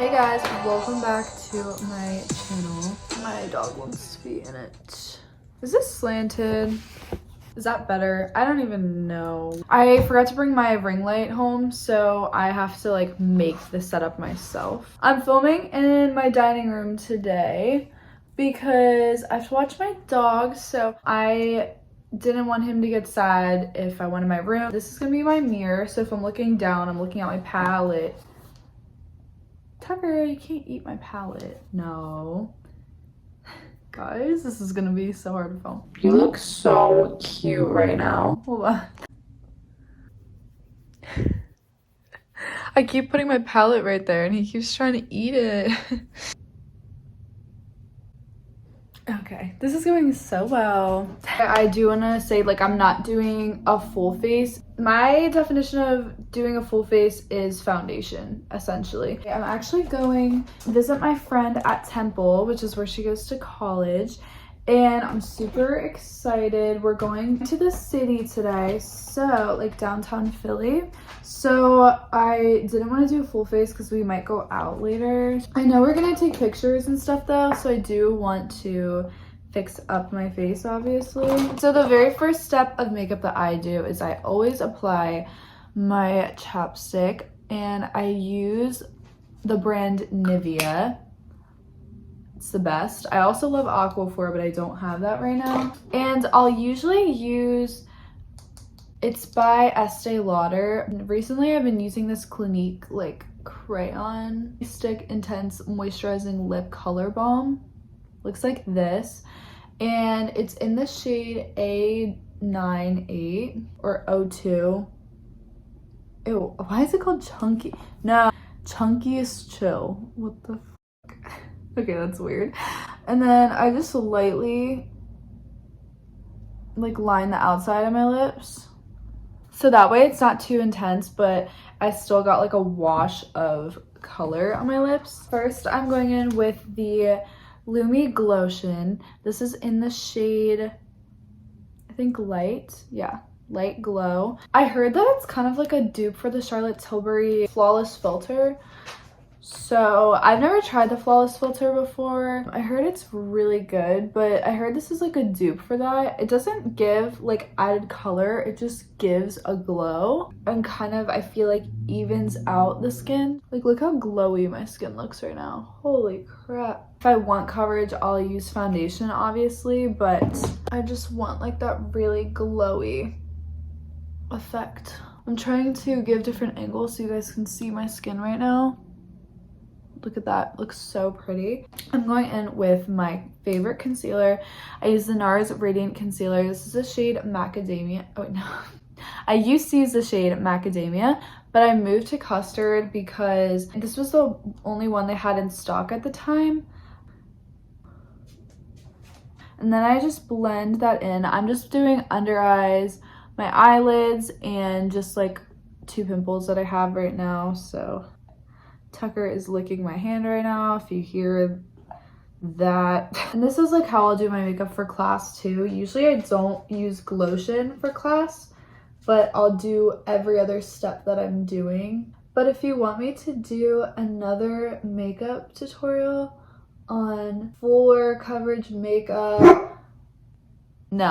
Hey guys, welcome back to my channel. My dog wants to be in it. Is this slanted? Is that better? I don't even know. I forgot to bring my ring light home, so I have to like make the setup myself. I'm filming in my dining room today because I have to watch my dog, so I didn't want him to get sad if I went in my room. This is gonna be my mirror, so if I'm looking down, I'm looking at my palette. Tucker, you can't eat my palette. No. Guys, this is gonna be so hard to film. You look so cute right now. Hold on. I keep putting my palette right there and he keeps trying to eat it. Okay, this is going so well. I do want to say, like, I'm not doing a full face. My definition of doing a full face is foundation, essentially. I'm actually going to visit my friend at Temple, which is where she goes to college, and I'm super excited. We're going to the city today, so like downtown Philly. So I didn't want to do a full face because we might go out later. I know we're gonna take pictures and stuff though, so I do want to fix up my face, obviously. So the very first step of makeup that I do is I always apply my chapstick, and I use the brand Nivea. It's the best. I also love Aquaphor, but I don't have that right now. And I'll usually use, it's by Estee Lauder. Recently I've been using this Clinique like crayon stick intense moisturizing lip color balm. Looks like this, and it's in the shade A98 or O2. Ew, why is it called Chunky? No, Chunkiest Chill. What the fuck? Okay, that's weird. And then I just lightly like line the outside of my lips, so that way it's not too intense, but I still got like a wash of color on my lips. First, I'm going in with the Lumi Glotion. This is in the shade, I think light. Yeah, light glow. I heard that it's kind of like a dupe for the Charlotte Tilbury Flawless Filter. So I've never tried the Flawless Filter before. I heard it's really good, but I heard this is like a dupe for that. It doesn't give like added color, it just gives a glow and kind of, I feel like, evens out the skin. Like, look how glowy my skin looks right now. Holy crap. If I want coverage, I'll use foundation, obviously, but I just want like that really glowy effect. I'm trying to give different angles so you guys can see my skin right now. Look at that, looks so pretty. I'm going in with my favorite concealer. I use the NARS Radiant Concealer. This is the shade Macadamia. Oh no, I used to use the shade Macadamia, but I moved to Custard because this was the only one they had in stock at the time. And then I just blend that in. I'm just doing under eyes, my eyelids, and just like 2 pimples that I have right now, so. Tucker is licking my hand right now, if you hear that. And this is like how I'll do my makeup for class too. Usually I don't use Glotion for class, but I'll do every other step that I'm doing. But if you want me to do another makeup tutorial on fuller coverage makeup, no.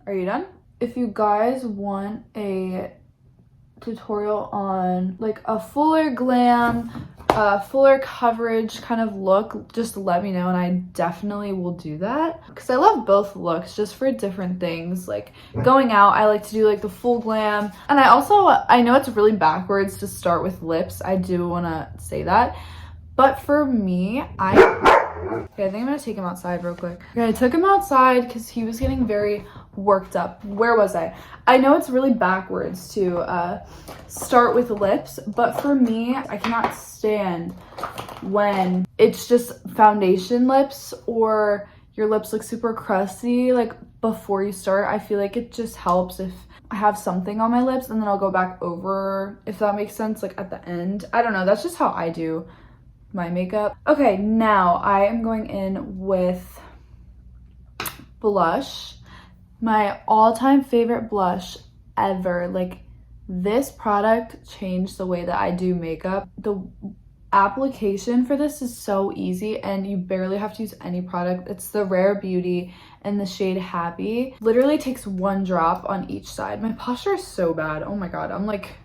Are you done? If you guys want a tutorial on like a fuller glam, fuller coverage kind of look, just let me know and I definitely will do that, because I love both looks just for different things. Like going out, I like to do like the full glam, and I know it's really backwards to start with lips. I do want to say that, but for me, okay, I think I'm gonna take him outside real quick. Okay, I took him outside because he was getting very worked up. Where was I? I know it's really backwards to start with lips, but for me, I cannot stand when it's just foundation lips or your lips look super crusty like before you start. I feel like it just helps if I have something on my lips and then I'll go back over, if that makes sense, like at the end. I don't know, that's just how I do my makeup. Okay, now I am going in with blush. My all-time favorite blush ever. Like, this product changed the way that I do makeup. The application for this is so easy and you barely have to use any product. It's the Rare Beauty in the shade Happy. Literally takes 1 drop on each side. My posture is so bad. Oh my god, I'm like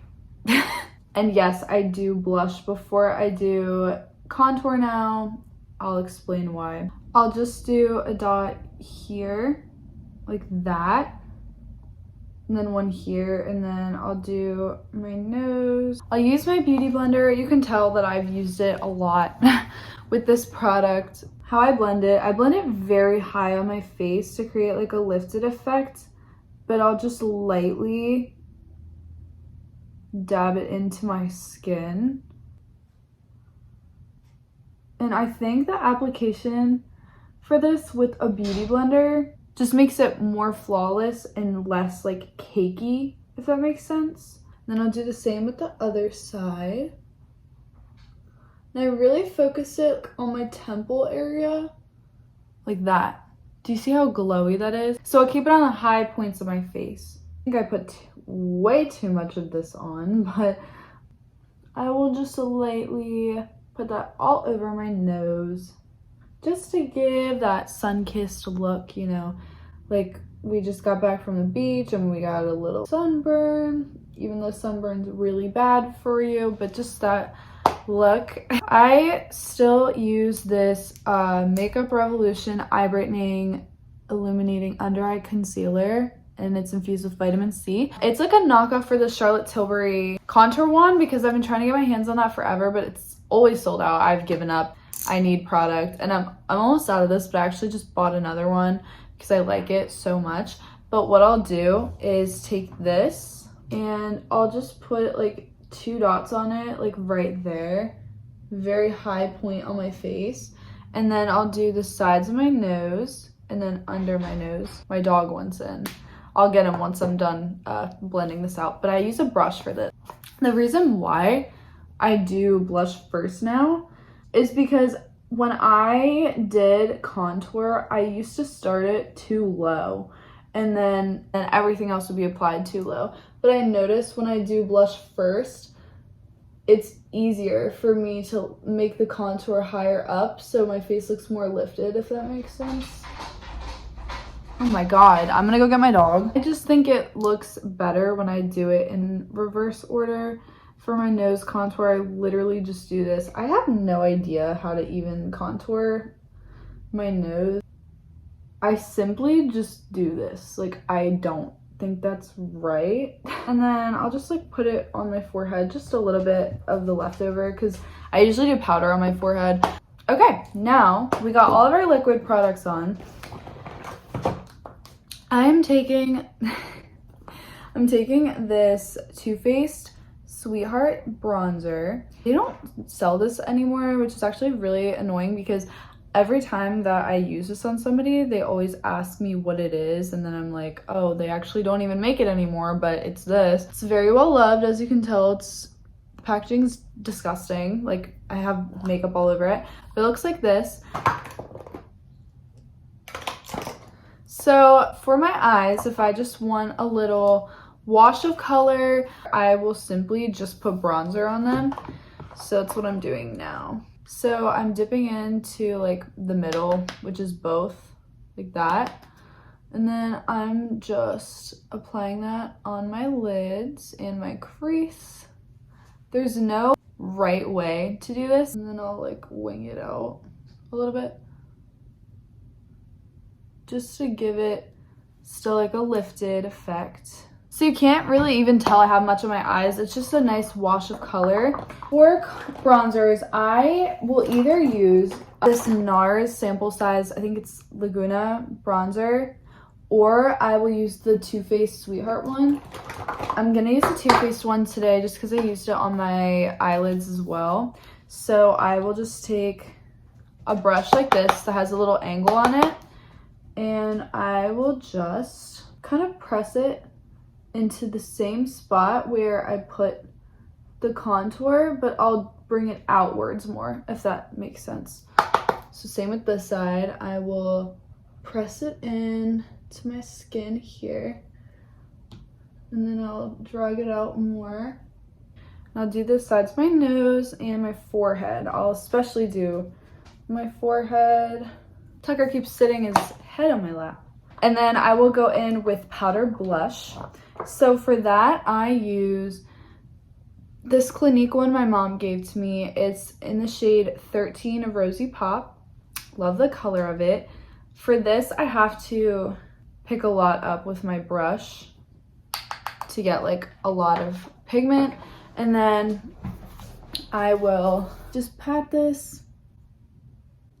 and yes, I do blush before I do contour now. I'll explain why. I'll just do a dot here like that, and then 1 here, and then I'll do my nose. I'll use my beauty blender. You can tell that I've used it a lot with this product. How I blend it very high on my face to create like a lifted effect, but I'll just lightly dab it into my skin. And I think the application for this with a beauty blender just makes it more flawless and less like cakey, if that makes sense. And then I'll do the same with the other side. And I really focus it on my temple area, like that. Do you see how glowy that is? So I'll keep it on the high points of my face. I think I put way too much of this on, but I will just lightly put that all over my nose just to give that sun-kissed look, you know, like we just got back from the beach and we got a little sunburn, even though sunburn's really bad for you, but just that look. I still use this Makeup Revolution Eye Brightening Illuminating Under Eye Concealer, and it's infused with vitamin C. It's like a knockoff for the Charlotte Tilbury contour wand because I've been trying to get my hands on that forever, but it's always sold out. I've given up. I need product, and I'm almost out of this, but I actually just bought another one because I like it so much. But what I'll do is take this and I'll just put like 2 dots on it, like right there, very high point on my face, and then I'll do the sides of my nose and then under my nose. My dog wants in. I'll get him once I'm done blending this out, but I use a brush for this. The reason why I do blush first now is because when I did contour, I used to start it too low and then everything else would be applied too low. But I noticed when I do blush first, it's easier for me to make the contour higher up so my face looks more lifted, if that makes sense. Oh my god, I'm gonna go get my dog. I just think it looks better when I do it in reverse order. For my nose contour, I literally just do this. I have no idea how to even contour my nose. I simply just do this. Like, I don't think that's right. And then I'll just like put it on my forehead, just a little bit of the leftover, because I usually do powder on my forehead. Okay, now we got all of our liquid products on. I'm taking this Too Faced Sweetheart bronzer. They don't sell this anymore, which is actually really annoying because every time that I use this on somebody, they always ask me what it is, and then I'm like, oh, they actually don't even make it anymore, but it's this. It's very well loved, as you can tell. The packaging's disgusting. Like, I have makeup all over it, but it looks like this. So for my eyes, if I just want a little wash of color, I will simply just put bronzer on them. So that's what I'm doing now. So I'm dipping into like the middle, which is both, like that. And then I'm just applying that on my lids and my crease. There's no right way to do this. And then I'll like wing it out a little bit, just to give it still like a lifted effect. So you can't really even tell I have much on my eyes. It's just a nice wash of color. For bronzers, I will either use this NARS sample size, I think it's Laguna bronzer, or I will use the Too Faced Sweetheart one. I'm gonna use the Too Faced one today just because I used it on my eyelids as well. So I will just take a brush like this that has a little angle on it, and I will just kind of press it into the same spot where I put the contour, but I'll bring it outwards more, if that makes sense. So same with this side. I will press it in to my skin here, and then I'll drag it out more. I'll do the sides of my nose and my forehead. I'll especially do my forehead. Tucker keeps sitting his head on my lap. And then I will go in with powder blush. So for that, I use this Clinique one my mom gave to me. It's in the shade 13 of Rosy Pop. Love the color of it. For this, I have to pick a lot up with my brush to get like a lot of pigment. And then I will just pat this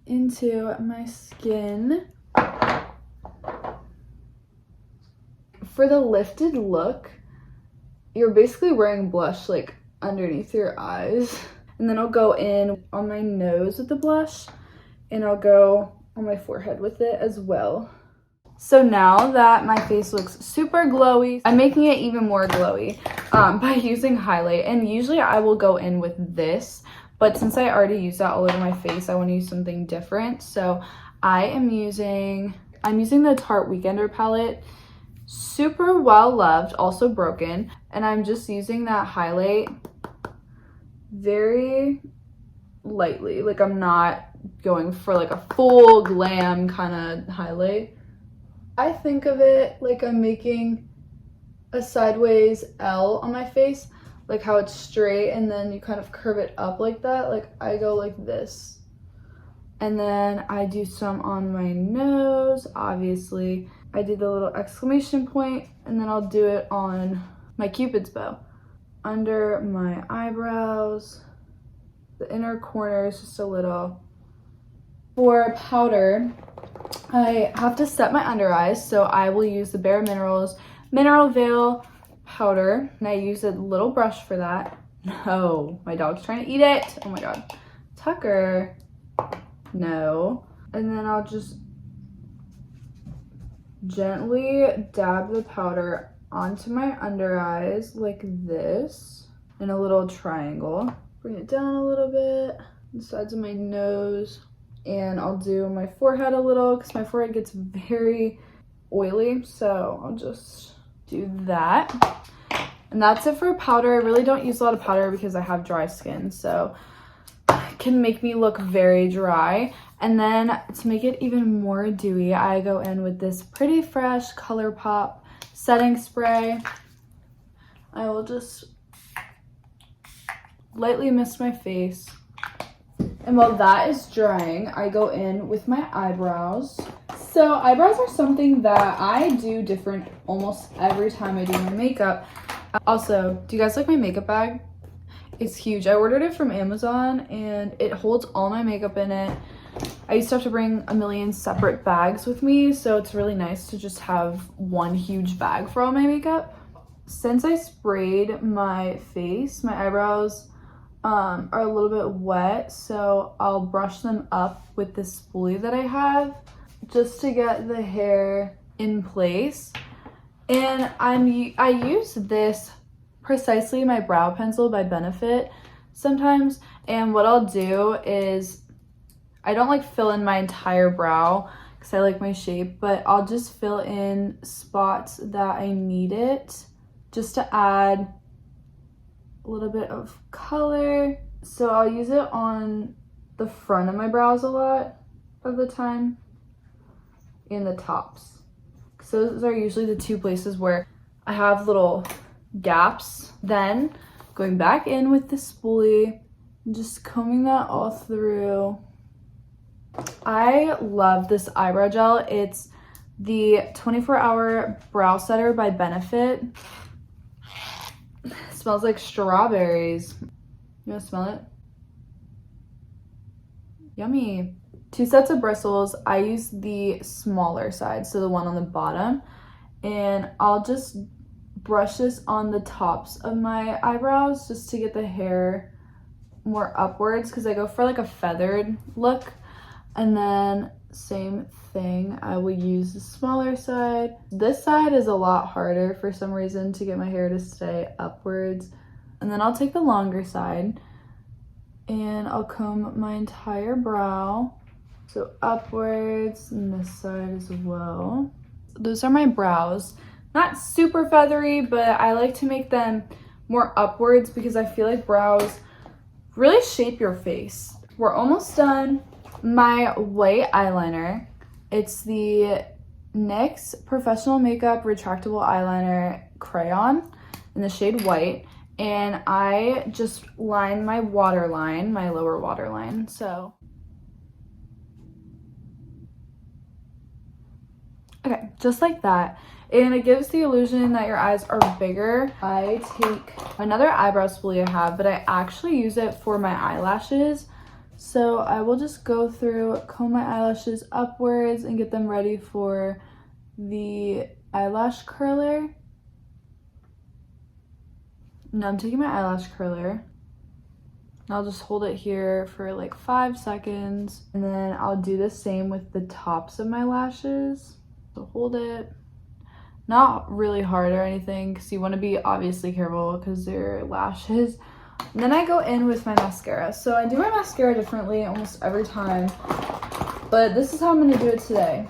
into my skin. For the lifted look, you're basically wearing blush like underneath your eyes. And then I'll go in on my nose with the blush, and I'll go on my forehead with it as well. So now that my face looks super glowy, I'm making it even more glowy by using highlight. And usually I will go in with this, but since I already used that all over my face, I want to use something different. So I'm using the Tarte Weekender palette. Super well loved, also broken. And I'm just using that highlight very lightly. Like I'm not going for like a full glam kind of highlight. I think of it like I'm making a sideways L on my face, like how it's straight and then you kind of curve it up like that. Like I go like this. And then I do some on my nose, obviously. I do the little exclamation point, and then I'll do it on my Cupid's bow. Under my eyebrows, the inner corners, just a little. For powder, I have to set my under eyes, so I will use the Bare Minerals Mineral Veil powder, and I use a little brush for that. No, my dog's trying to eat it. Oh my god. Tucker. No. And then I'll just gently dab the powder onto my under eyes like this in a little triangle. Bring it down a little bit, the sides of my nose, and I'll do my forehead a little because my forehead gets very oily, so I'll just do that. And that's it for powder. I really don't use a lot of powder because I have dry skin, so it can make me look very dry. And then to make it even more dewy, I go in with this Pretty Fresh ColourPop setting spray. I will just lightly mist my face. And while that is drying, I go in with my eyebrows. So eyebrows are something that I do different almost every time I do my makeup. Also, do you guys like my makeup bag? It's huge. I ordered it from Amazon and it holds all my makeup in it. I used to have to bring a million separate bags with me, so it's really nice to just have one huge bag for all my makeup. Since I sprayed my face, my eyebrows are a little bit wet, so I'll brush them up with this spoolie that I have just to get the hair in place. And I use this Precisely My Brow Pencil by Benefit sometimes, and what I'll do is I don't like fill in my entire brow because I like my shape, but I'll just fill in spots that I need it just to add a little bit of color. So I'll use it on the front of my brows a lot of the time and the tops. So those are usually the two places where I have little gaps. Then going back in with the spoolie and just combing that all through. I love this eyebrow gel. It's the 24-hour brow setter by Benefit. It smells like strawberries. You want to smell it? Yummy. 2 sets of bristles. I use the smaller side, so the one on the bottom. And I'll just brush this on the tops of my eyebrows just to get the hair more upwards because I go for like a feathered look. And then same thing, I will use the smaller side. This side is a lot harder for some reason to get my hair to stay upwards. And then I'll take the longer side and I'll comb my entire brow. So upwards and this side as well. Those are my brows. Not super feathery, but I like to make them more upwards because I feel like brows really shape your face. We're almost done. My white eyeliner, it's the NYX Professional Makeup Retractable Eyeliner Crayon in the shade white. And I just line my waterline, my lower waterline, so. Okay, just like that. And it gives the illusion that your eyes are bigger. I take another eyebrow spoolie I have, but I actually use it for my eyelashes. So I will just go through, comb my eyelashes upwards and get them ready for the eyelash curler. Now I'm taking my eyelash curler. And I'll just hold it here for like 5 seconds. And then I'll do the same with the tops of my lashes. So hold it. Not really hard or anything because you want to be obviously careful because they're lashes. And then I go in with my mascara. So I do my mascara differently almost every time. But this is how I'm going to do it today.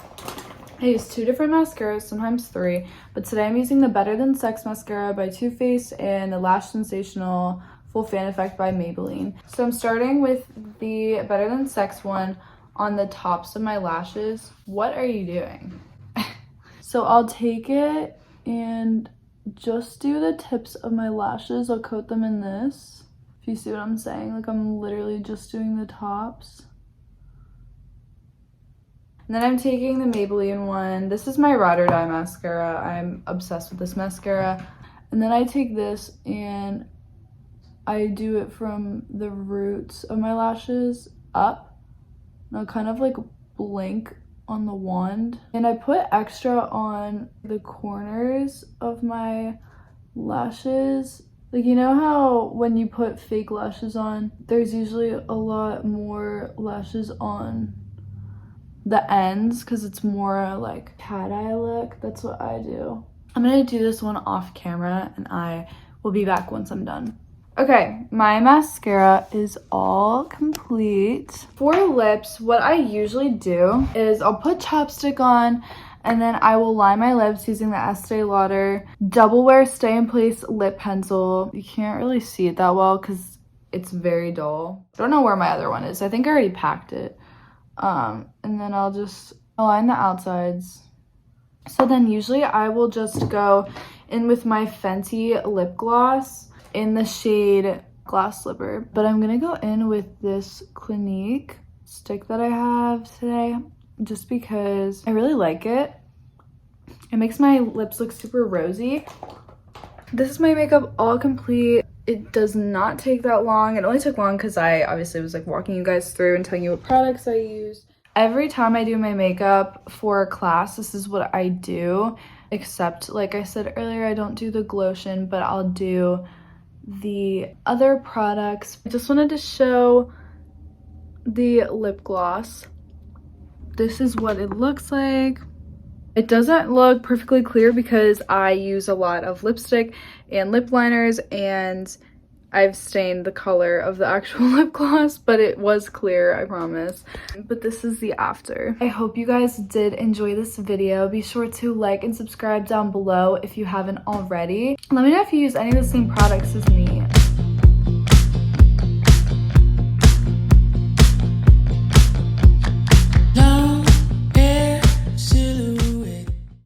I use 2 different mascaras, sometimes 3, but today I'm using the Better Than Sex mascara by Too Faced and the Lash Sensational Full Fan Effect by Maybelline. So I'm starting with the Better Than Sex one on the tops of my lashes. What are you doing? So I'll take it and just do the tips of my lashes. I'll coat them in this. If you see what I'm saying, like I'm literally just doing the tops. And then I'm taking the Maybelline one. This is my Ride or Die mascara. I'm obsessed with this mascara. And then I take this and I do it from the roots of my lashes up. And I'll kind of like blink on the wand. And I put extra on the corners of my lashes. Like, you know how when you put fake lashes on, there's usually a lot more lashes on the ends because it's more like cat eye look. That's what I do. I'm gonna do this one off camera and I will be back once I'm done. Okay, my mascara is all complete. For lips, what I usually do is I'll put chapstick on and then I will line my lips using the Estee Lauder Double Wear Stay in Place lip pencil. You can't really see it that well because it's very dull. I don't know where my other one is. I think I already packed it. And then I'll just align the outsides. So then usually I will just go in with my Fenty lip gloss in the shade Glass Slipper. But I'm gonna go in with this Clinique stick that I have today just because I really like it. It makes my lips look super rosy. This is my makeup all complete. It does not take that long. It only took long because I obviously was like walking you guys through and telling you what products I use. Every time I do my makeup for class, this is what I do. Except, like I said earlier, I don't do the Glotion, but I'll do the other products. I just wanted to show the lip gloss. This is what it looks like. It doesn't look perfectly clear because I use a lot of lipstick and lip liners and I've stained the color of the actual lip gloss, but it was clear, I promise. But this is the after. I hope you guys did enjoy this video. Be sure to like and subscribe down below if you haven't already. Let me know if you use any of the same products as me.